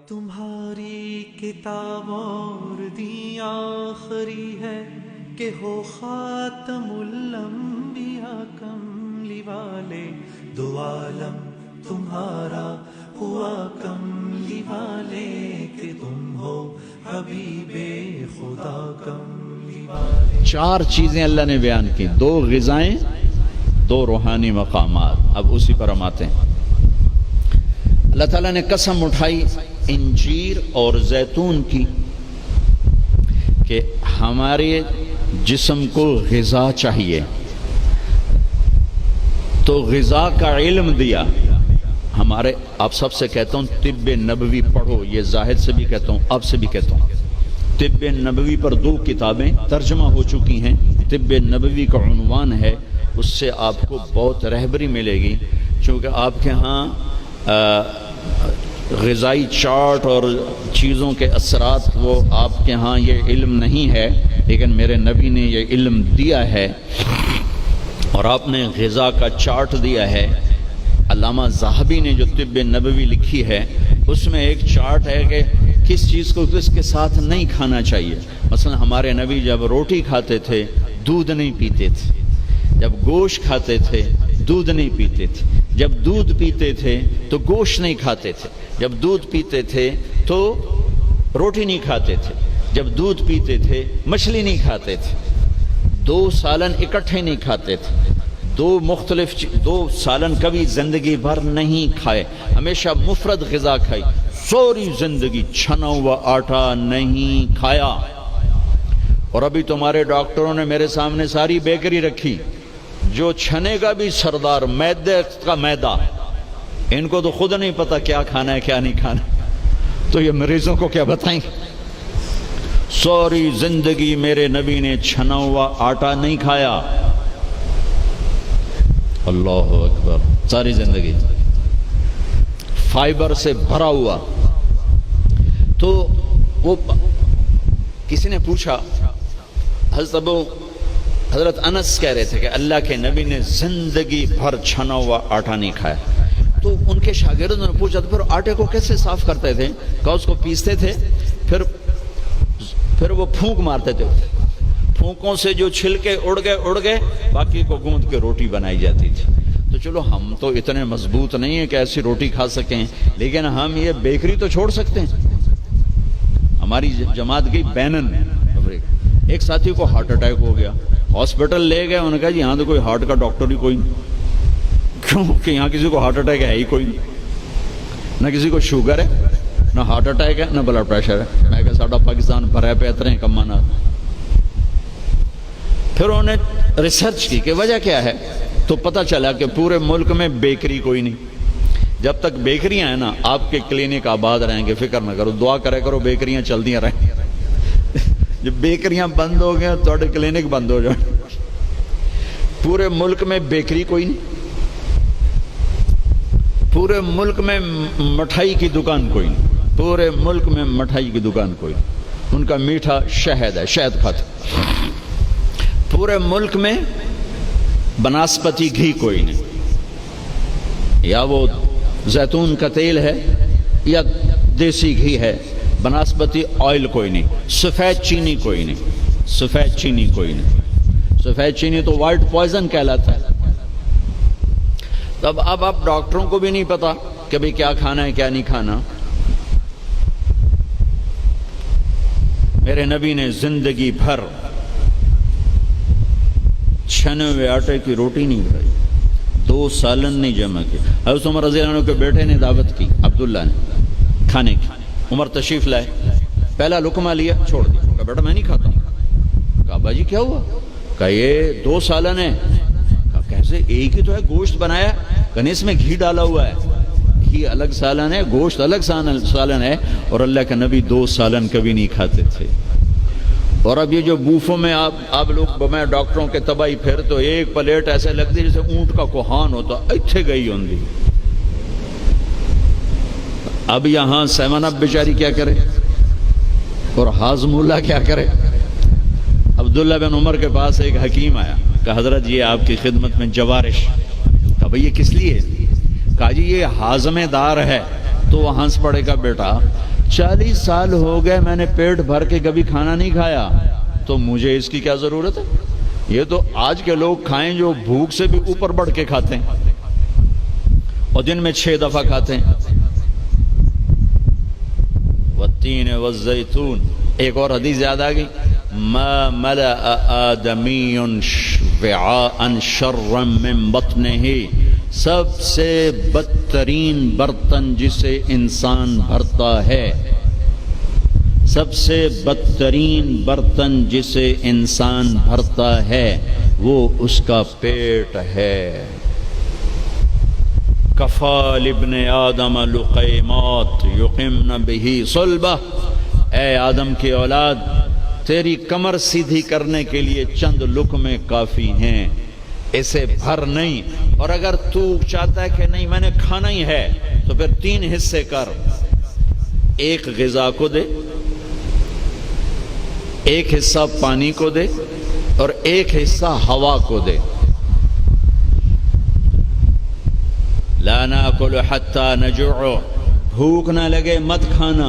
تمہاری کتاب اور دی آخری ہے کہ ہو خاتم الانبیاء کملی والے، دو عالم تمہارا ہوا کملی والے کہ تم ہو حبیب خدا کملی والے۔ چار چیزیں اللہ نے بیان کی، دو غذائیں، دو روحانی مقامات۔ اب اسی پر ہم آتے ہیں۔ اللہ تعالیٰ نے قسم اٹھائی انجیر اور زیتون کی کہ ہمارے جسم کو غذا چاہیے، تو غذا کا علم دیا۔ ہمارے آپ سب سے کہتا ہوں طب نبوی پڑھو، یہ زاہد سے بھی کہتا ہوں، آپ سے بھی کہتا ہوں۔ طب نبوی پر 2 کتابیں ترجمہ ہو چکی ہیں۔ طب نبوی کا عنوان ہے، اس سے آپ کو بہت رہبری ملے گی، چونکہ آپ کے ہاں غذائی چارٹ اور چیزوں کے اثرات وہ آپ کے ہاں یہ علم نہیں ہے، لیکن میرے نبی نے یہ علم دیا ہے اور آپ نے غذا کا چارٹ دیا ہے۔ علامہ ذہبی نے جو طب نبوی لکھی ہے اس میں ایک چارٹ ہے کہ کس چیز کو کس کے ساتھ نہیں کھانا چاہیے۔ مثلا ہمارے نبی جب روٹی کھاتے تھے دودھ نہیں پیتے تھے، جب گوشت کھاتے تھے دودھ نہیں پیتے تھے، جب دودھ پیتے تھے تو گوشت نہیں کھاتے تھے، جب دودھ پیتے تھے تو روٹی نہیں کھاتے تھے، جب دودھ پیتے تھے مچھلی نہیں کھاتے تھے، 2 سالن اکٹھے نہیں کھاتے تھے، 2 سالن کبھی زندگی بھر نہیں کھائے، ہمیشہ مفرد غذا کھائی، سوری زندگی چھنا ہوا آٹا نہیں کھایا۔ اور ابھی تمہارے ڈاکٹروں نے میرے سامنے ساری بیکری رکھی، جو چھنے کا بھی سردار، میدے کا میدا، ان کو تو خود نہیں پتا کیا کھانا ہے کیا نہیں کھانا، تو یہ مریضوں کو کیا بتائیں گے؟ سوری زندگی میرے نبی نے چھنا ہوا آٹا نہیں کھایا۔ اللہ اکبر، ساری زندگی فائبر سے بھرا ہوا۔ تو وہ کسی نے پوچھا، حضرت انس کہہ رہے تھے کہ اللہ کے نبی نے زندگی بھر چھنا ہوا آٹا نہیں کھایا۔ تو ان کے شاگردوں نے پوچھا تو پھر آٹے کو کیسے صاف کرتے تھے؟ کہا اس کو پیستے تھے، پھر وہ پھونک مارتے تھے، پھونکوں سے جو چھلکے اڑ گئے باقی کو گوندھ کے روٹی بنائی جاتی تھی۔ تو چلو ہم تو اتنے مضبوط نہیں ہیں کہ ایسی روٹی کھا سکیں، لیکن ہم یہ بیکری تو چھوڑ سکتے ہیں۔ ہماری جماعت گئی بینن، ایک ساتھی کو ہارٹ اٹیک ہو گیا، ہاسپٹل لے گئے، انہوں نے کہا جی یہاں تو کوئی ہارٹ کا ڈاکٹر ہی کوئی نہیں، کیونکہ یہاں کسی کو ہارٹ اٹیک ہے ہی کوئی نہیں، نہ کسی کو شوگر ہے، نہ ہارٹ اٹیک ہے، نہ بلڈ پریشر ہے۔ میں کہا ساڈا پاکستان بھرا پہ اتنے کمانا۔ پھر انہوں نے ریسرچ کی کہ وجہ کیا ہے، تو پتہ چلا کہ پورے ملک میں بیکری کوئی نہیں۔ جب تک بیکریاں ہیں نا آپ کے کلینک آباد رہیں گے، فکر نہ کرو، دعا کرے کرو بیکریاں چلدیاں رہیں۔ جب بیکریاں بند ہو گئے تو کلینک بند ہو جائیں۔ پورے ملک میں بیکری کوئی نہیں، پورے ملک میں مٹھائی کی دکان کوئی نہیں، پورے ملک میں مٹھائی کی دکان کوئی نہیں، ان کا میٹھا شہد ہے، شہد کھاتے۔ پورے ملک میں بناسپتی گھی کوئی نہیں، یا وہ زیتون کا تیل ہے یا دیسی گھی ہے، بناسپتی آئل کوئی نہیں، سفید چینی کوئی نہیں، سفید چینی کوئی نہیں، سفید چینی تو وائٹ پوائزن کہلاتا ہے۔ تب اب ڈاکٹروں کو بھی نہیں پتا کہ بھئی کیا کھانا ہے کیا نہیں کھانا۔ میرے نبی نے زندگی بھر چھنے ہوئے آٹے کی روٹی نہیں کھائی، 2 سالن نہیں جمع کی۔ حضرت عمر رضی اللہ عنہ کے بیٹے نے دعوت کی، عبداللہ نے، کھانے کی۔ عمر تشریف لائے، پہلا لقمہ لیا، چھوڑ دیا، کہا بیٹا میں نہیں کھاتا ہوں۔ کہا باجی کیا ہوا؟ کہا یہ 2 سالن ہے۔ کہا کیسے؟ ایک ہی تو ہے، گوشت بنایا، کہا اس میں گھی ڈالا ہوا ہے، گھی الگ سالن ہے، گوشت الگ سالن ہے، اور اللہ کے نبی 2 سالن کبھی نہیں کھاتے تھے۔ اور اب یہ جو بوفوں میں آپ لوگ میں ڈاکٹروں کے تباہی پھر تو ایک پلیٹ ایسے لگتی جیسے اونٹ کا کوہان ہوتا، اتھے گئی ہوں گی۔ اب یہاں 7 اپ بیچاری کیا کرے اور ہاضم اللہ کیا کرے؟ عبداللہ بن عمر کے پاس ایک حکیم آیا، کہا حضرت یہ آپ کی خدمت میں جوارش۔ کہا بھئی یہ کس لیے؟ کہا جی یہ ہاضمے دار ہے۔ تو وہ ہنس پڑے گا بیٹا 40 سال ہو گئے میں نے پیٹ بھر کے کبھی کھانا نہیں کھایا، تو مجھے اس کی کیا ضرورت ہے؟ یہ تو آج کے لوگ کھائیں جو بھوک سے بھی اوپر بڑھ کے کھاتے ہیں اور دن میں 6 دفعہ کھاتے ہیں۔ والتین والزیتون، ایک اور حدیث یاد آ گئی، ما ملأ آدمی وعاء شرا من بطنہ، سب سے بدترین برتن جسے انسان بھرتا ہے، سب سے بدترین برتن جسے انسان بھرتا ہے وہ اس کا پیٹ ہے۔ کفا لابن آدم لقیمات یقمن بہ صلبہ، اے آدم کی اولاد تیری کمر سیدھی کرنے کے لیے چند لقمے کافی ہیں، اسے بھر نہیں۔ اور اگر تو چاہتا ہے کہ نہیں میں نے کھانا ہی ہے تو پھر 3 حصے کر، ایک غذا کو دے، ایک حصہ پانی کو دے اور ایک حصہ ہوا کو دے۔ لا ناکل حتی نجوع، بھوک نہ لگے مت کھانا۔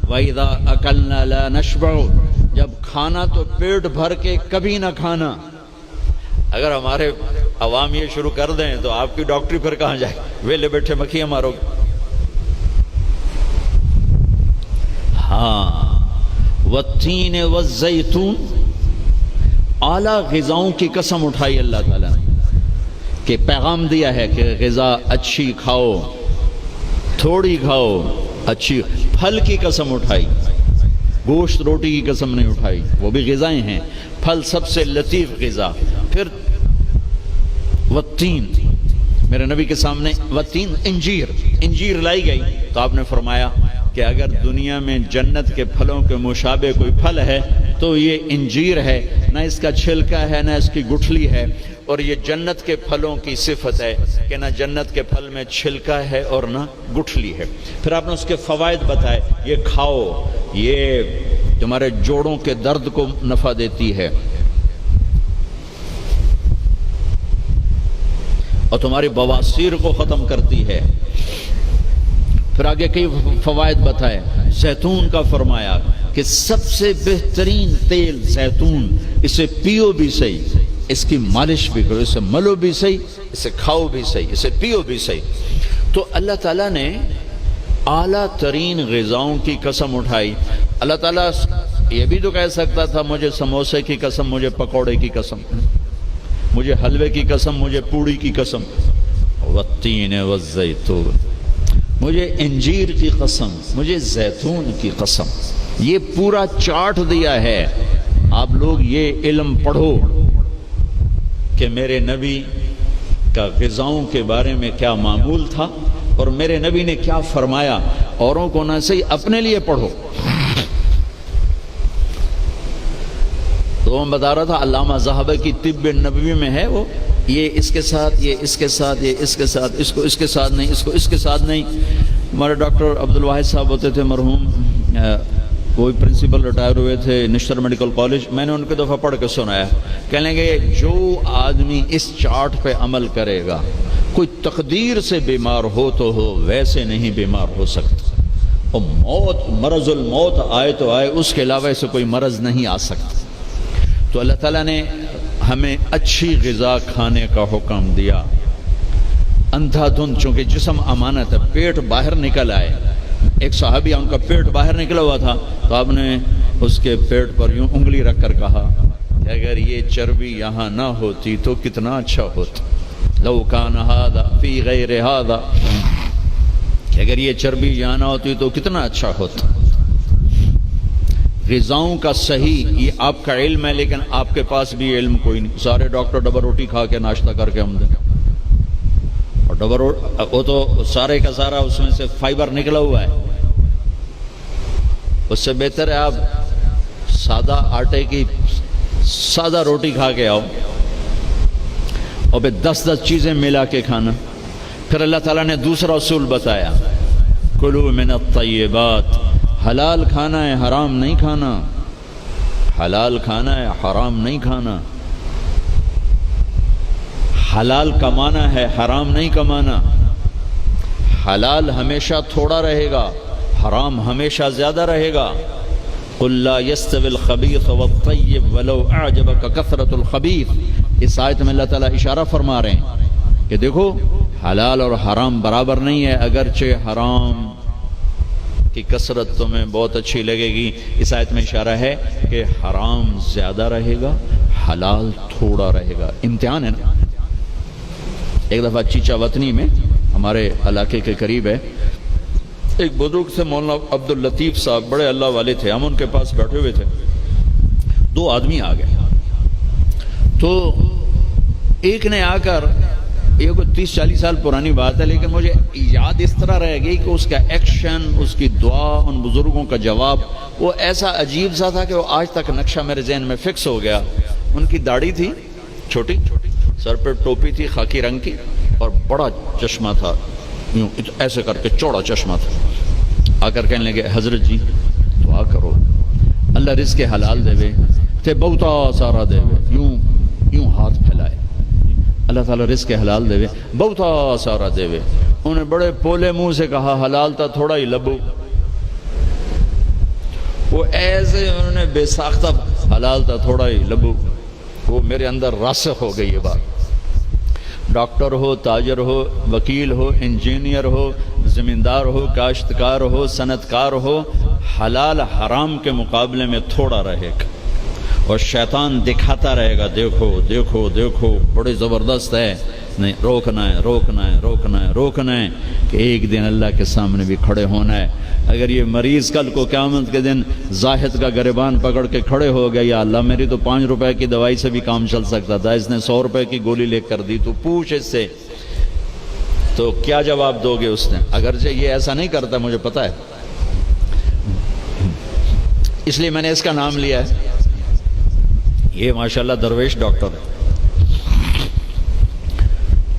وَإِذَا أَكَلْنَا لَا نَشْبَعُ، جب کھانا تو پیٹ بھر کے کبھی نہ کھانا۔ اگر ہمارے عوام یہ شروع کر دیں تو آپ کی ڈاکٹری پھر کہاں جائے، ویلے بیٹھے مکھیاں مارو گے۔ ہاں، والتین والزیتون، اعلیٰ غذاؤں کی قسم اٹھائی اللہ تعالیٰ نے کہ پیغام دیا ہے کہ غذا اچھی کھاؤ، تھوڑی کھاؤ، اچھی۔ پھل کی قسم اٹھائی، گوشت روٹی کی قسم نہیں اٹھائی، وہ بھی غذائیں ہیں، پھل سب سے لطیف غذا۔ پھر والتین، میرے نبی کے سامنے والتین، انجیر لائی گئی تو آپ نے فرمایا کہ اگر دنیا میں جنت کے پھلوں کے مشابہ کوئی پھل ہے تو یہ انجیر ہے، نہ اس کا چھلکا ہے نہ اس کی گٹھلی ہے، اور یہ جنت کے پھلوں کی صفت ہے کہ نہ جنت کے پھل میں چھلکا ہے اور نہ گٹھلی ہے۔ پھر آپ نے اس کے فوائد بتائے، یہ کھاؤ، یہ تمہارے جوڑوں کے درد کو نفع دیتی ہے اور تمہاری بواسیر کو ختم کرتی ہے۔ پھر آگے کئی فوائد بتائے۔ زیتون کا فرمایا کہ سب سے بہترین تیل زیتون، اسے پیو بھی صحیح، اس کی مالش بھی کرو، اسے ملو بھی صحیح، اسے کھاؤ بھی صحیح، اسے پیو بھی صحیح۔ تو اللہ تعالیٰ نے اعلیٰ ترین غذاؤں کی قسم اٹھائی۔ اللہ تعالیٰ یہ بھی تو کہہ سکتا تھا مجھے سموسے کی قسم، مجھے پکوڑے کی قسم، مجھے حلوے کی قسم، مجھے پوڑی کی قسم، والتین والزیتون، مجھے انجیر کی قسم، مجھے زیتون کی قسم۔ یہ پورا چارٹ دیا ہے۔ آپ لوگ یہ علم پڑھو کہ میرے نبی کا غذاؤں کے بارے میں کیا معمول تھا اور میرے نبی نے کیا فرمایا، اوروں کو نہ صحیح اپنے لیے پڑھو۔ تو میں بتا رہا تھا علامہ ذہبی کی طب نبوی میں ہے وہ، یہ اس کے ساتھ، یہ اس کے ساتھ، یہ اس کے ساتھ، اس کو اس کے ساتھ نہیں، اس کو اس کے ساتھ نہیں۔ ہمارے ڈاکٹر عبدالواحد صاحب ہوتے تھے مرحوم، وہی پرنسپل ریٹائر ہوئے تھے نشتر میڈیکل کالج، میں نے ان کے دفعہ پڑھ کے سنایا، کہنے گے جو آدمی اس چارٹ پہ عمل کرے گا، کوئی تقدیر سے بیمار ہو تو ہو، ویسے نہیں بیمار ہو سکتا، اور موت، مرض الموت آئے تو آئے، اس کے علاوہ سے کوئی مرض نہیں آ سکتا۔ تو اللہ تعالیٰ نے ہمیں اچھی غذا کھانے کا حکم دیا۔ اندھا دھند، چونکہ جسم امانت ہے، پیٹ باہر نکل آئے، ایک صحابی ان کا پیٹ باہر نکلا ہوا تھا تو آپ نے اس کے پیٹ پر یوں انگلی رکھ کر کہا کہ اگر یہ چربی یہاں نہ ہوتی تو کتنا اچھا ہوتا، لو کان ھذا فی غیر ھذا، کہ اگر یہ چربی یہاں نہ ہوتی تو کتنا اچھا ہوتا۔ غذاؤں کا صحیح یہ آپ کا علم ہے، لیکن آپ کے پاس بھی علم کوئی نہیں۔ سارے ڈاکٹر ڈبل روٹی کھا کے ناشتہ کر کے ہم دیں، اور ڈبل وہ تو سارے کا سارا اس میں سے فائبر نکلا ہوا ہے۔ اس سے بہتر ہے آپ سادہ آٹے کی سادہ روٹی کھا کے آؤ اور پھر 10 چیزیں ملا کے کھانا۔ پھر اللہ تعالیٰ نے دوسرا اصول بتایا، کلوا من الطیبات، حلال کھانا ہے، حرام نہیں کھانا، حلال کھانا ہے، حرام نہیں کھانا، حلال کمانا ہے، حرام نہیں کمانا، حلال ہمیشہ تھوڑا رہے گا، حرام ہمیشہ زیادہ رہے گا. قل لا يستوي الخبيث والطيب ولو اعجبك كثرة الخبيث. اس آیت میں اللہ تعالیٰ اشارہ فرما رہے ہیں کہ دیکھو حلال اور حرام برابر نہیں ہے، اگرچہ حرام کی کثرت تمہیں بہت اچھی لگے گی. اس آیت میں اشارہ ہے کہ حرام زیادہ رہے گا، حلال تھوڑا رہے گا. امتحان ہے نا. ایک دفعہ چیچا وطنی میں ہمارے علاقے کے قریب ہے، ایک بزرگ سے مولانا عبداللطیف صاحب، بڑے اللہ والے تھے. ہم ان کے پاس بیٹھے ہوئے تھے، دو آدمی آ گئے. تو ایک نے آ کر، یہ کوئی 30-40 سال پرانی بات ہے لیکن مجھے یاد اس طرح رہ گئی کہ اس کا ایکشن، اس کی دعا، ان بزرگوں کا جواب وہ ایسا عجیب سا تھا کہ وہ آج تک نقشہ میرے ذہن میں فکس ہو گیا. ان کی داڑھی تھی چھوٹی، سر پہ ٹوپی تھی خاکی رنگ کی، اور بڑا چشمہ تھا، یوں ایسے کر کے چوڑا چشمہ تھا. آ کر کہنے لگے حضرت جی دعا کرو اللہ رزق حلال دے وے تے بہتا سارا دے وے. یوں ہاتھ پھیلائے، اللہ تعالیٰ رزق حلال دے وے بہتا سارا دے وے. انہیں بڑے پولے منہ سے کہا حلال تا تھوڑا ہی لبو. وہ ایسے انہوں نے بے ساختہ حلال تا تھوڑا ہی لبو. وہ میرے اندر راسخ ہو گئی یہ بات. ڈاکٹر ہو، تاجر ہو، وکیل ہو، انجینئر ہو، زمیندار ہو، کاشتکار ہو، صنعت کار ہو، حلال حرام کے مقابلے میں تھوڑا رہے گا. اور شیطان دکھاتا رہے گا دیکھو دیکھو دیکھو بڑے زبردست ہے. نہیں، روکنا ہے روکنا ہے روکنا ہے روکنا ہے کہ ایک دن اللہ کے سامنے بھی کھڑے ہونا ہے. اگر یہ مریض کل کو قیامت کے دن زاہد کا گریبان پکڑ کے کھڑے ہو گیا، یا اللہ میری تو 5 روپے کی دوائی سے بھی کام چل سکتا تھا، اس نے 100 روپے کی گولی لے کر دی، تو پوچھ اس سے، تو کیا جواب دو گے اس نے؟ اگرچہ یہ ایسا نہیں کرتا مجھے پتا ہے، اس لیے میں نے اس کا نام لیا ہے. یہ ماشاءاللہ درویش ڈاکٹر ہے.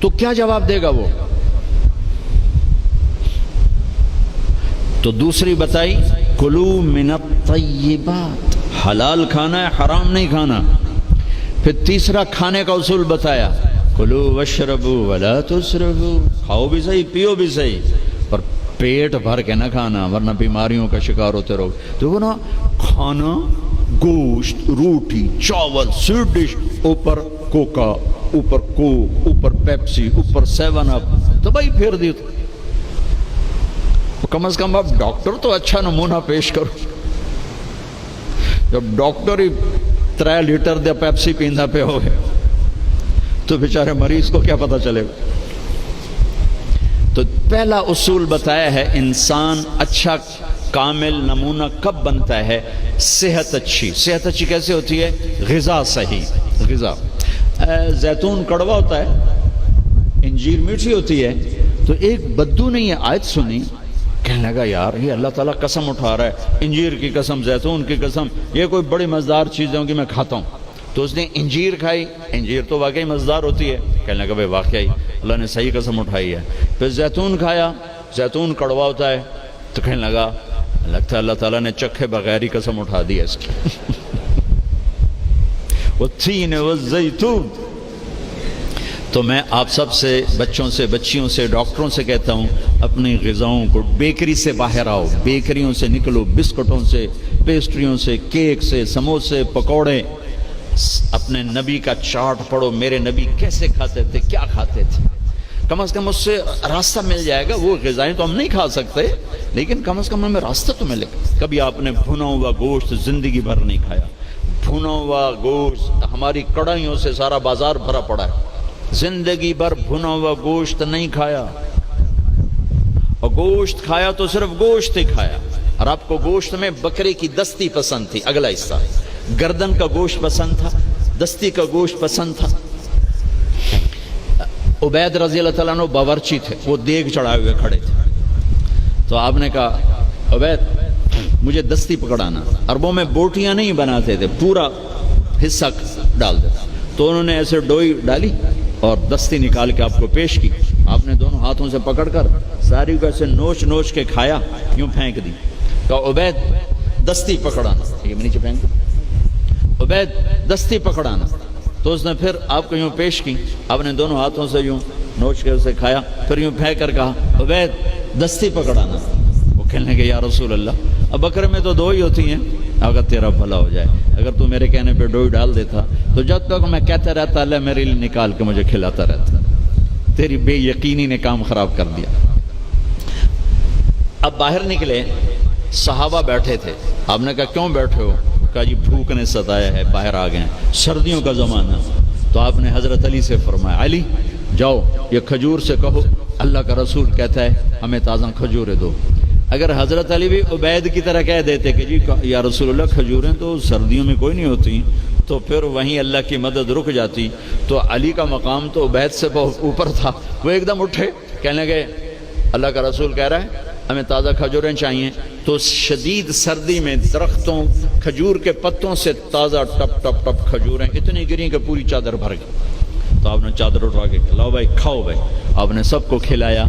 تو کیا جواب دے گا وہ؟ تو دوسری بتائی کلو من الطیبات، حلال کھانا ہے حرام نہیں کھانا. پھر تیسرا کھانے کا اصول بتایا کلو واشربوا ولا تسرفوا، کھاؤ بھی صحیح پیو بھی صحیح پر پیٹ بھر کے نہ کھانا ورنہ بیماریوں کا شکار ہوتے رہو. دیکھو نا، کھانا گوشت، روٹی، چاول، سویٹ ڈش، اوپر کوکا، اوپر کوک، اوپر پیپسی، اوپر 7 اپ، تو بھائی پھیر دی. کم از کم اب ڈاکٹر تو اچھا نمونہ پیش کرو. جب ڈاکٹر ہی 3 لیٹر دے پیپسی پیندا پہ ہو گئے تو بیچارے مریض کو کیا پتہ چلے گا. تو پہلا اصول بتایا ہے انسان اچھا کامل نمونہ کب بنتا ہے؟ صحت اچھی. صحت اچھی کیسے ہوتی ہے؟ غذا صحیح. غذا، زیتون کڑوا ہوتا ہے، انجیر میٹھی ہوتی ہے. تو ایک بدو نے یہ آیت سنی، کہنے لگا یار یہ اللہ تعالیٰ قسم اٹھا رہا ہے، انجیر کی قسم، زیتون کی قسم، یہ کوئی بڑی مزدار چیزیں ہوں گی میں کھاتا ہوں. تو اس نے انجیر کھائی، انجیر تو واقعی مزدار ہوتی ہے. کہنے لگا بھائی واقعی اللہ نے صحیح قسم اٹھائی ہے. پھر زیتون کھایا، زیتون کڑوا ہوتا ہے. تو کہنے لگا لگتا ہے اللہ تعالیٰ نے چکھے بغیر ہی قسم اٹھا دی ہے اس کی. والتین والزیتون. تو میں آپ سب سے، بچوں سے، بچیوں سے، ڈاکٹروں سے کہتا ہوں اپنی غذاؤں کو، بیکری سے باہر آؤ، بیکریوں سے نکلو، بسکٹوں سے، پیسٹریوں سے، کیک سے، سموسے، پکوڑے. اپنے نبی کا چارٹ پڑھو، میرے نبی کیسے کھاتے تھے، کیا کھاتے تھے. کم از کم اس سے راستہ مل جائے گا. وہ غذائیں تو ہم نہیں کھا سکتے لیکن کم از کم ہمیں راستہ تو ملے گا. کبھی آپ نے بھنا ہوا گوشت زندگی بھر نہیں کھایا. بھنا ہوا گوشت، ہماری کڑھائیوں سے سارا بازار بھرا پڑا ہے. زندگی بھر بھنا ہوا گوشت نہیں کھایا، اور گوشت کھایا تو صرف گوشت ہی کھایا. اور آپ کو گوشت میں بکرے کی دستی پسند تھی، اگلا حصہ گردن کا گوشت پسند تھا، دستی کا گوشت پسند تھا. عبید رضی اللہ تعالیٰ عنہ باورچی تھے، وہ دیگ چڑھائے ہوئے کھڑے تھے. تو آپ نے کہا عبید مجھے دستی پکڑانا. عربوں میں بوٹیاں نہیں بناتے تھے، پورا حصہ ڈال دیتا. تو انہوں نے ایسے ڈوئی ڈالی اور دستی نکال کے آپ کو پیش کی. آپ نے دونوں ہاتھوں سے پکڑ کر ساری کو ایسے نوچ نوچ کے کھایا، یوں پھینک دی. کہا عبید دستی پکڑانا. یہ نیچے پھینک دو. عبید دستی پکڑانا. تو اس نے پھر آپ کو یوں پیش کی، آپ نے دونوں ہاتھوں سے یوں نوچ کے اسے کھایا، پھر یوں پھینک کر کہا عبید دستی پکڑانا. وہ کہنے لگے یا رسول اللہ اب بکرے میں تو 2 ہی ہوتی ہیں، اگر تیرا بھلا ہو جائے اگر تو میرے کہنے پہ 2 ہی ڈال دیتا تو جب تک میں کہتا رہتا اللہ میرے لیے نکال کے مجھے کھلاتا رہتا، تیری بے یقینی نے کام خراب کر دیا۔ اب باہر نکلے، صحابہ بیٹھے تھے، آپ نے کہا کیوں بیٹھے ہو؟ کہا جی بھوک نے ستایا ہے، باہر آ گئے، سردیوں کا زمانہ۔ تو آپ نے حضرت علی سے فرمایا علی جاؤ یہ کھجور سے کہو اللہ کا رسول کہتا ہے ہمیں تازہ کھجوریں دو۔ اگر حضرت علی بھی عبید کی طرح کہہ دیتے کہ جی یا رسول اللہ کھجوریں تو سردیوں میں کوئی نہیں ہوتی، تو پھر وہیں اللہ کی مدد رک جاتی۔ تو علی کا مقام تو عبید سے بہت اوپر تھا، وہ ایک دم اٹھے، کہنے لگے اللہ کا رسول کہہ رہا ہے ہمیں تازہ کھجوریں چاہیے۔ تو شدید سردی میں درختوں کھجور کے پتوں سے تازہ ٹپ ٹپ ٹپ کھجوریں اتنی گری کہ پوری چادر بھر گئی۔ تو آپ نے چادر اٹھا کے لاؤ بھائی کھاؤ بھائی، آپ نے سب کو کھلایا۔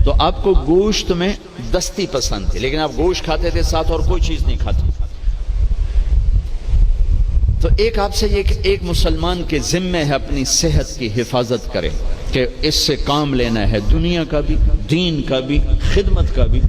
تو آپ کو گوشت میں دستی پسند تھی، لیکن آپ گوشت کھاتے تھے ساتھ اور کوئی چیز نہیں کھاتے۔ تو ایک آپ سے ایک مسلمان کے ذمے ہے اپنی صحت کی حفاظت کرے کہ اس سے کام لینا ہے، دنیا کا بھی، دین کا بھی، خدمت کا بھی۔